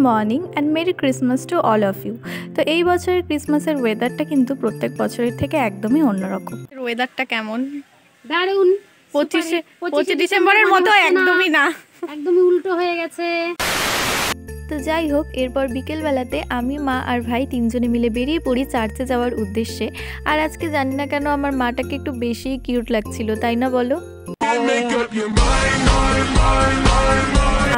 Morning and merry Christmas to all of you. তো এই বছরের ক্রিসমাসের ওয়েদারটা কিন্তু প্রত্যেক বছরের থেকে একদমই অন্যরকম। ওয়েদারটা কেমন? দারুণ। 25 ডিসেম্বরের মতো একদমই না, একদমই উল্টো হয়ে গেছে। তো যাই হোক, এরপর বিকেলবেলাতে আমি, মা আর ভাই তিনজনে মিলে বেরিয়ে পড়ি চার্চে যাওয়ার উদ্দেশ্যে। আর আজকে জানি না কেন আমার মাটাকে একটু বেশি কিউট লাগছিল, তাই না বলো?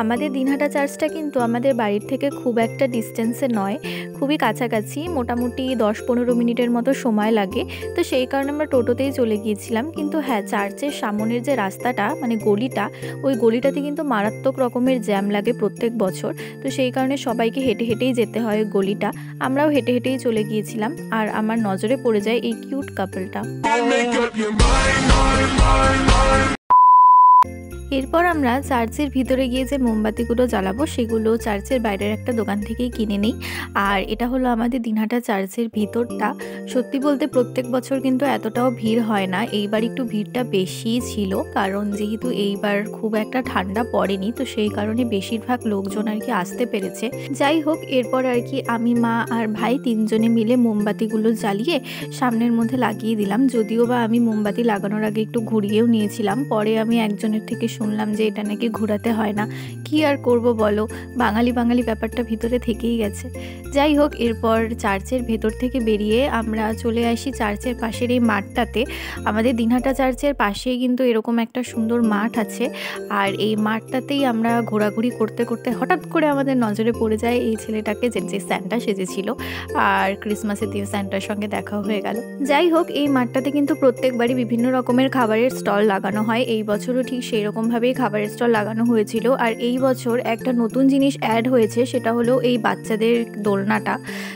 আমাদের দিনহাটা চার্চটা কিন্তু আমাদের বাড়ির থেকে খুব একটা ডিস্টেন্সে নয়, খুবই কাছাকাছি, মোটামুটি 10-15 মিনিটের মতো সময় লাগে। তো সেই কারণে আমরা টোটোতেই চলে গিয়েছিলাম। কিন্তু হ্যাঁ, চার্চের সামনের যে রাস্তাটা মানে গলিটা, ওই গলিটাতে কিন্তু মারাত্মক রকমের জ্যাম লাগে প্রত্যেক বছর। তো সেই কারণে সবাইকে হেঁটে হেঁটেই যেতে হয় ওই গলিটা। আমরাও হেঁটে হেঁটেই চলে গিয়েছিলাম। আর আমার নজরে পড়ে যায় এই কিউট কাপলটা। এরপর আমরা চার্চের ভিতরে গিয়ে যে মোমবাতিগুলো জ্বালাবো সেগুলো চার্চের বাইরের একটা দোকান থেকেই কিনে নিই। আর এটা হলো আমাদের দিনহাটা চার্চের ভিতরটা। সত্যি বলতে প্রত্যেক বছর কিন্তু এতটাও ভিড় হয় না, এইবার একটু ভিড়টা বেশিই ছিল, কারণ যেহেতু এইবার খুব একটা ঠান্ডা পড়েনি, তো সেই কারণে বেশিরভাগ লোকজন আর কি আসতে পেরেছে। যাই হোক, এরপর আর কি আমি, মা আর ভাই তিনজনে মিলে মোমবাতিগুলো জ্বালিয়ে সামনের মধ্যে লাগিয়ে দিলাম। যদিও বা আমি মোমবাতি লাগানোর আগে একটু ঘুরিয়েও নিয়েছিলাম, পরে আমি একজনের থেকে শুনলাম যে এটা নাকি ঘোরাতে হয় না। কি আর করব বলো, বাঙালি ব্যাপারটা ভিতরে থেকেই গেছে। যাই হোক, এরপর চার্চের ভেতর থেকে বেরিয়ে আমরা চলে আসি চার্চের পাশের এই মাঠটাতে। আমাদের দিনহাটা চার্চের পাশেই কিন্তু এরকম একটা সুন্দর মাঠ আছে। আর এই মাঠটাতেই আমরা ঘোরাঘুরি করতে করতে হঠাৎ করে আমাদের নজরে পড়ে যায় এই ছেলেটাকে, যে স্যান্টা সেজেছিল। আর ক্রিসমাসের দিন স্যান্টার সঙ্গে দেখা হয়ে গেল। যাই হোক, এই মাঠটাতে কিন্তু প্রত্যেকবারই বিভিন্ন রকমের খাবারের স্টল লাগানো হয়। এই বছরও ঠিক সেই রকমভাবেই খাবারের স্টল লাগানো হয়েছিল। আর এই বছর একটা নতুন জিনিস অ্যাড হয়েছে, সেটা হলো এই বাচ্চাদের দোলনাটা।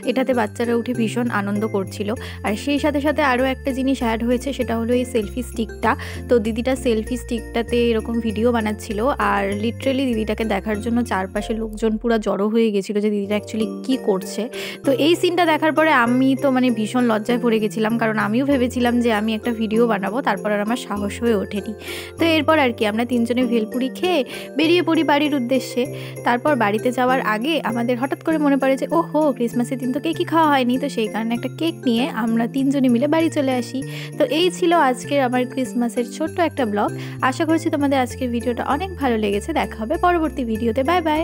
এটাতে বাচ্চারা উঠে ভীষণ আনন্দ করছিল। আর সেই সাথে সাথে আরও একটা জিনিস অ্যাড হয়েছে, সেটা হলো এই সেলফি স্টিকটা। তো দিদিটা সেলফি স্টিকটাতে এরকম ভিডিও বানাচ্ছিল। আর লিটারেলি দিদিটাকে দেখার জন্য চারপাশে লোকজন পুরো জড়ো হয়ে গেছিলো যে দিদিটা অ্যাকচুয়ালি কী করছে। তো এই সিনটা দেখার পরে আমি তো মানে ভীষণ লজ্জায় পড়ে গেছিলাম, কারণ আমিও ভেবেছিলাম যে আমি একটা ভিডিও বানাবো, তারপর আর আমার সাহস হয়ে ওঠেনি। তো এরপর আর কি আমরা তিনজনে ভেলপুরি খেয়ে বেরিয়ে পড়ি বাড়ির উদ্দেশ্যে। তারপর বাড়িতে যাওয়ার আগে আমাদের হঠাৎ করে মনে পড়ে যে ওহো, ক্রিসমাসের দিন তো কেকই খাওয়া হয়নি। তো সেই কারণে একটা কেক নিয়ে আমরা তিনজনে মিলে বাড়ি চলে আসি। তো এই ছিল আজকের আমার ক্রিসমাসের ছোট্ট একটা ব্লগ। আশা করছি তোমাদের আজকের ভিডিওটা অনেক ভালো লেগেছে। দেখা হবে পরবর্তী ভিডিওতে। Bye bye.